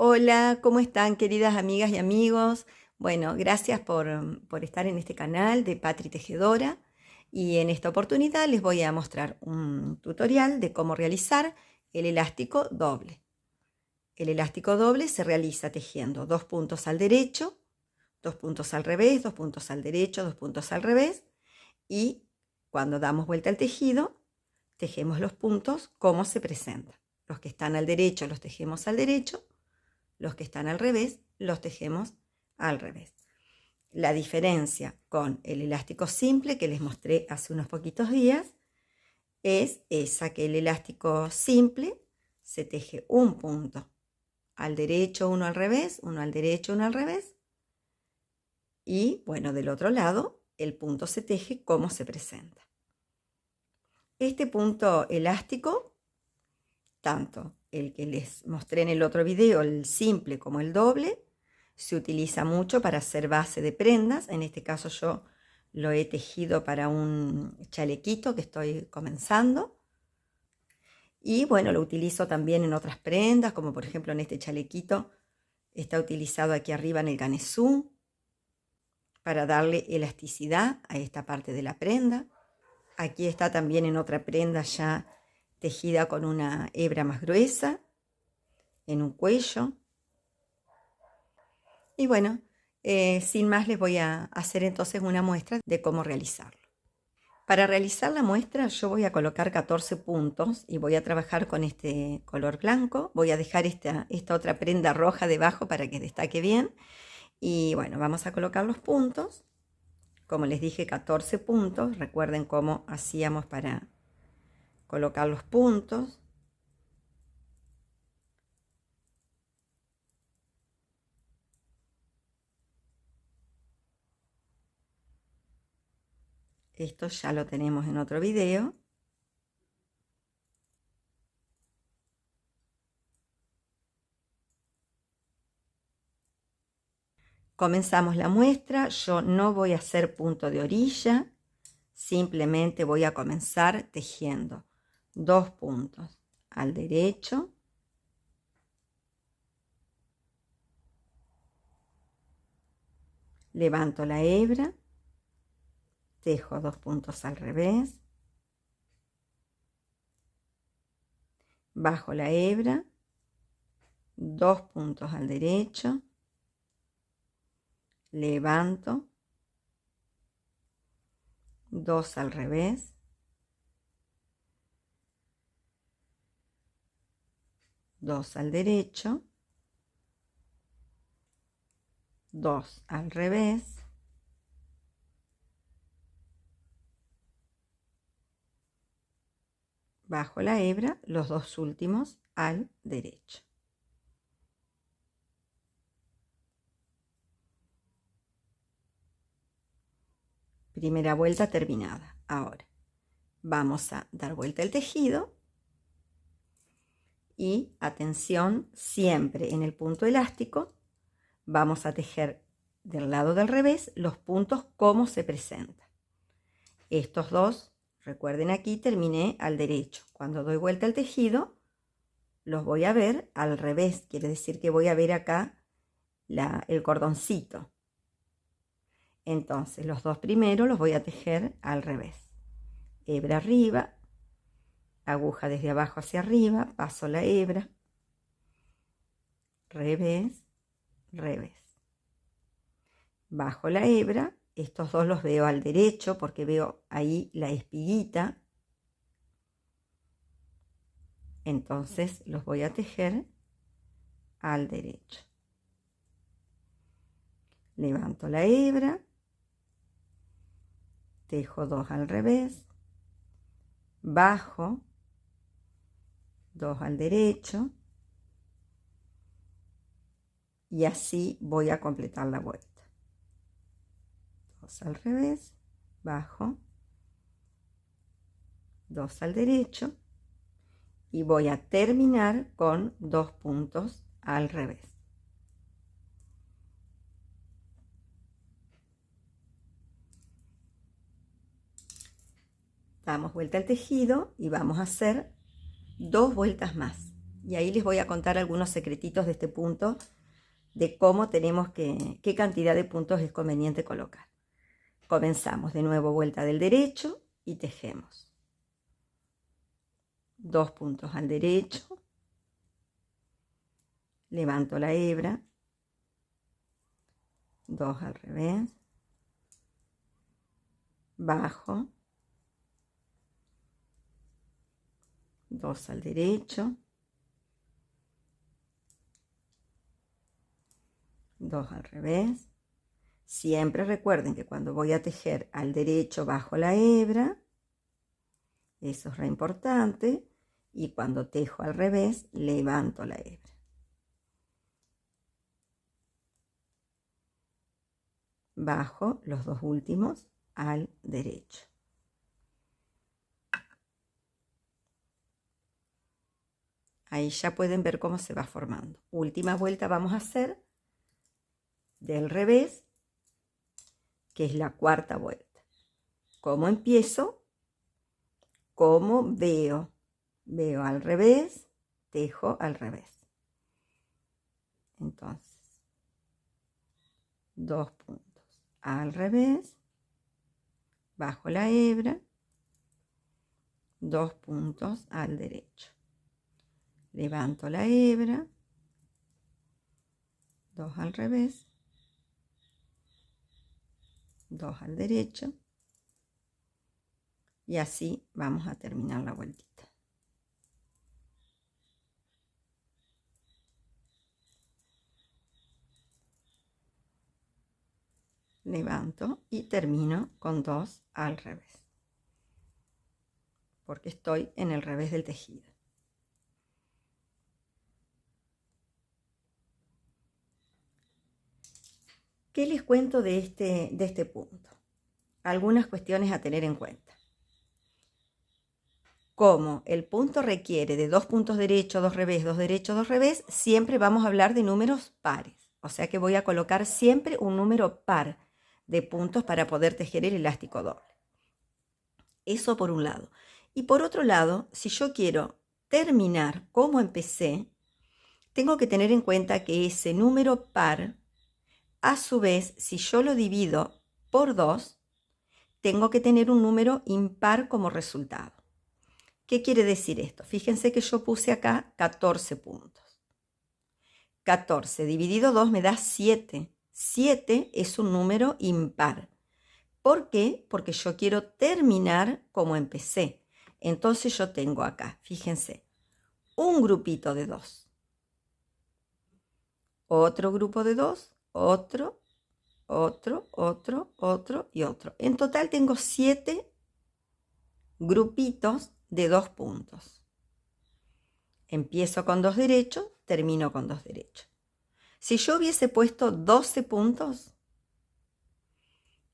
Hola, ¿cómo están queridas amigas y amigos? Bueno, gracias por estar en este canal de Patri Tejedora y en esta oportunidad les voy a mostrar un tutorial de cómo realizar el elástico doble. El elástico doble se realiza tejiendo 2 puntos al derecho, 2 puntos al revés, 2 puntos al derecho, 2 puntos al revés y cuando damos vuelta al tejido tejemos los puntos como se presentan. Los que están al derecho los tejemos al derecho, los que están al revés los tejemos al revés. La diferencia con el elástico simple que les mostré hace unos poquitos días es esa, que el elástico simple se teje un punto al derecho, uno al revés, uno al derecho, uno al revés, y bueno, del otro lado el punto se teje como se presenta. Este punto elástico, tanto el que les mostré en el otro video, el simple como el doble, se utiliza mucho para hacer base de prendas. En este caso yo lo he tejido para un chalequito que estoy comenzando. Y bueno, lo utilizo también en otras prendas, como por ejemplo en este chalequito está utilizado aquí arriba en el canesú para darle elasticidad a esta parte de la prenda. Aquí está también en otra prenda ya tejida con una hebra más gruesa, en un cuello. Y bueno, sin más les voy a hacer entonces una muestra de cómo realizarlo. Para realizar la muestra yo voy a colocar 14 puntos y voy a trabajar con este color blanco. Voy a dejar esta otra prenda roja debajo para que destaque bien. Y bueno, vamos a colocar los puntos. Como les dije, 14 puntos. Recuerden cómo hacíamos para colocar los puntos. Esto ya lo tenemos en otro video. Comenzamos la muestra. Yo no voy a hacer punto de orilla, simplemente voy a comenzar tejiendo 2 puntos al derecho, levanto la hebra, tejo 2 puntos al revés, bajo la hebra, 2 puntos al derecho, levanto, 2 al revés, 2 al derecho, 2 al revés, bajo la hebra, los 2 últimos al derecho. Primera vuelta terminada. Ahora vamos a dar vuelta al tejido y atención, siempre en el punto elástico vamos a tejer del lado del revés los puntos como se presentan. Estos dos, recuerden, aquí terminé al derecho. Cuando doy vuelta al tejido los voy a ver al revés, quiere decir que voy a ver acá el cordoncito. Entonces los dos primeros los voy a tejer al revés. Hebra arriba, aguja desde abajo hacia arriba, paso la hebra, revés, revés. Bajo la hebra, estos dos los veo al derecho porque veo ahí la espiguita. Entonces los voy a tejer al derecho. Levanto la hebra, tejo 2 al revés, bajo 2 al derecho y así voy a completar la vuelta. 2 al revés, bajo, 2 al derecho y voy a terminar con 2 puntos al revés. Damos vuelta al tejido y vamos a hacer 2 vueltas más. Y ahí les voy a contar algunos secretitos de este punto, de cómo tenemos qué cantidad de puntos es conveniente colocar. Comenzamos de nuevo vuelta del derecho y tejemos. 2 puntos al derecho, levanto la hebra, 2 al revés, bajo, 2 al derecho, 2 al revés. Siempre recuerden que cuando voy a tejer al derecho bajo la hebra, eso es re importante, y cuando tejo al revés levanto la hebra. Bajo los 2 últimos al derecho. Ahí ya pueden ver cómo se va formando. Última vuelta vamos a hacer del revés, que es la cuarta vuelta. ¿Cómo empiezo? ¿Cómo veo? Veo al revés, tejo al revés. Entonces, 2 puntos al revés, bajo la hebra, 2 puntos al derecho. Levanto la hebra, 2 al revés, 2 al derecho, y así vamos a terminar la vueltita. Levanto y termino con 2 al revés, porque estoy en el revés del tejido. ¿Qué les cuento de este punto? Algunas cuestiones a tener en cuenta. Como el punto requiere de 2 puntos derechos, 2 revés, 2 derechos, 2 revés, siempre vamos a hablar de números pares. O sea que voy a colocar siempre un número par de puntos para poder tejer el elástico doble. Eso por un lado. Y por otro lado, si yo quiero terminar como empecé, tengo que tener en cuenta que ese número par, a su vez, si yo lo divido por 2, tengo que tener un número impar como resultado. ¿Qué quiere decir esto? Fíjense que yo puse acá 14 puntos. 14 dividido 2 me da 7. 7 es un número impar. ¿Por qué? Porque yo quiero terminar como empecé. Entonces yo tengo acá, fíjense, un grupito de 2. Otro grupo de 2, otro y otro. En total tengo 7 grupitos de 2 puntos. Empiezo con 2 derechos, termino con 2 derechos. Si yo hubiese puesto 12 puntos,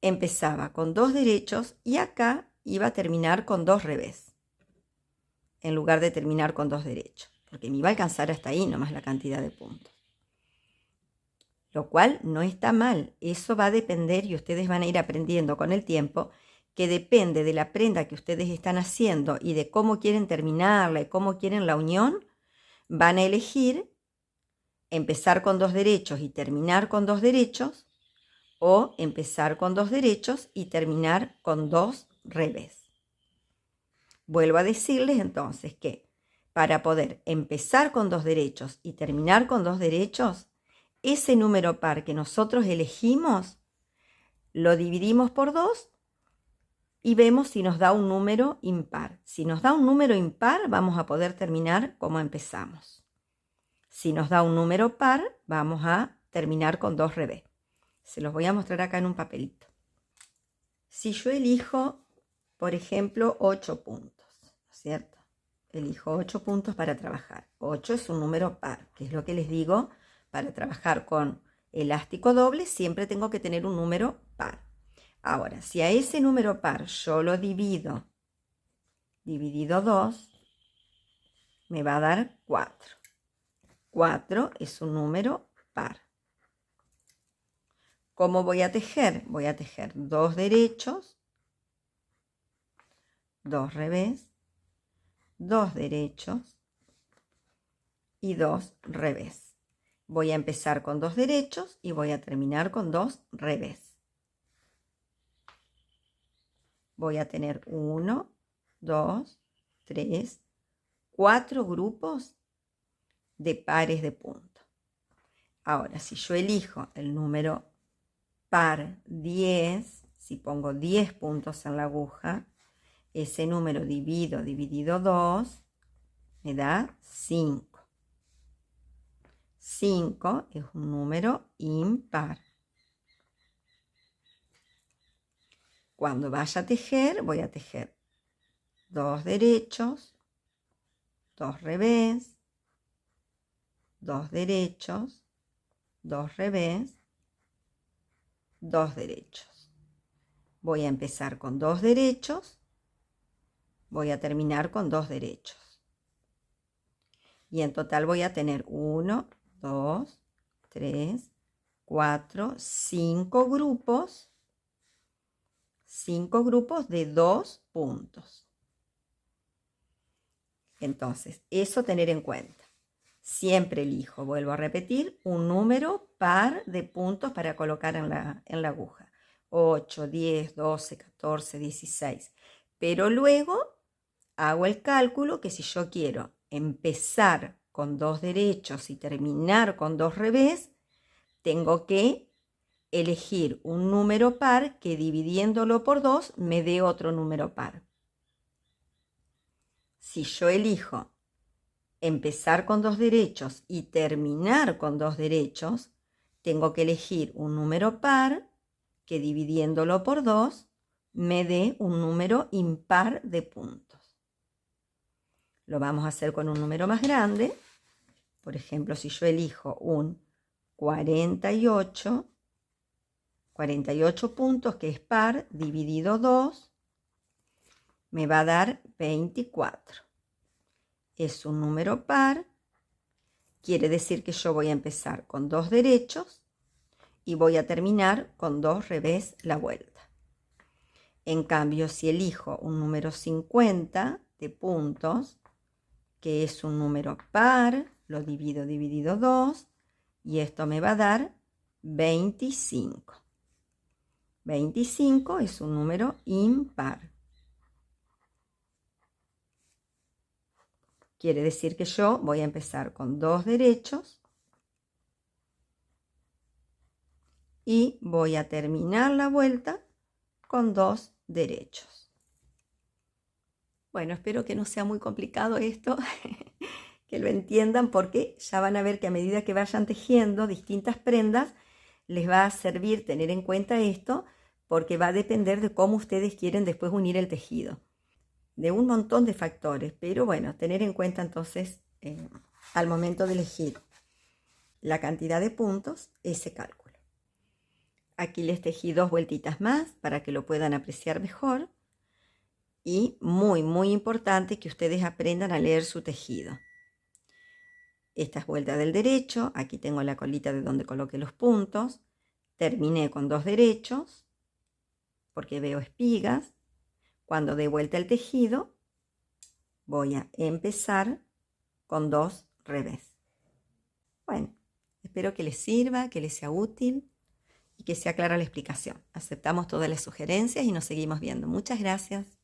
empezaba con 2 derechos y acá iba a terminar con 2 revés, en lugar de terminar con 2 derechos, porque me iba a alcanzar hasta ahí nomás la cantidad de puntos. Lo cual no está mal, eso va a depender y ustedes van a ir aprendiendo con el tiempo que depende de la prenda que ustedes están haciendo y de cómo quieren terminarla y cómo quieren la unión, van a elegir empezar con 2 derechos y terminar con 2 derechos o empezar con 2 derechos y terminar con 2 revés. Vuelvo a decirles entonces que para poder empezar con 2 derechos y terminar con 2 derechos, ese número par que nosotros elegimos lo dividimos por 2 y vemos si nos da un número impar. Si nos da un número impar, vamos a poder terminar como empezamos. Si nos da un número par, vamos a terminar con 2 revés. Se los voy a mostrar acá en un papelito. Si yo elijo, por ejemplo, 8 puntos, ¿no es cierto? Elijo 8 puntos para trabajar. 8 es un número par, que es lo que les digo, para trabajar con elástico doble siempre tengo que tener un número par. Ahora, si a ese número par yo lo dividido 2, me va a dar 4. 4 es un número par. ¿Cómo voy a tejer? Voy a tejer 2 derechos, 2 revés, 2 derechos, y 2 revés. Voy a empezar con 2 derechos y voy a terminar con 2 revés. Voy a tener 1, 2, 3, 4 grupos de pares de punto. Ahora, si yo elijo el número par 10, si pongo 10 puntos en la aguja, ese número dividido 2 me da 5. 5 es un número impar. Cuando vaya a tejer, voy a tejer 2 derechos, 2 revés, 2 derechos, 2 revés, 2 derechos. Voy a empezar con 2 derechos, voy a terminar con 2 derechos. Y en total voy a tener 1, 2, 3, 4, 5 grupos. 5 grupos de 2 puntos. Entonces, eso tener en cuenta. Siempre elijo, vuelvo a repetir, un número par de puntos para colocar en la aguja. 8, 10, 12, 14, 16. Pero luego hago el cálculo que si yo quiero empezar con 2 derechos y terminar con 2 revés, tengo que elegir un número par que dividiéndolo por 2 me dé otro número par. Si yo elijo empezar con 2 derechos y terminar con 2 derechos, tengo que elegir un número par que dividiéndolo por 2 me dé un número impar de puntos. Lo vamos a hacer con un número más grande. Por ejemplo, si yo elijo un 48 puntos, que es par, dividido 2, me va a dar 24. Es un número par, quiere decir que yo voy a empezar con 2 derechos y voy a terminar con 2 revés la vuelta. En cambio, si elijo un número 50 de puntos, que es un número par, lo dividido 2, y esto me va a dar 25. 25 es un número impar. Quiere decir que yo voy a empezar con 2 derechos y voy a terminar la vuelta con 2 derechos. Bueno, espero que no sea muy complicado esto, que lo entiendan, porque ya van a ver que a medida que vayan tejiendo distintas prendas, les va a servir tener en cuenta esto, porque va a depender de cómo ustedes quieren después unir el tejido. De un montón de factores, pero bueno, tener en cuenta entonces al momento de elegir la cantidad de puntos, ese cálculo. Aquí les tejí 2 vueltitas más para que lo puedan apreciar mejor, y muy importante que ustedes aprendan a leer su tejido. Esta es vuelta del derecho, aquí tengo la colita de donde coloqué los puntos, terminé con 2 derechos porque veo espigas. Cuando dé vuelta el tejido, voy a empezar con 2 revés. Bueno, espero que les sirva, que les sea útil y que sea clara la explicación. Aceptamos todas las sugerencias y nos seguimos viendo. Muchas gracias.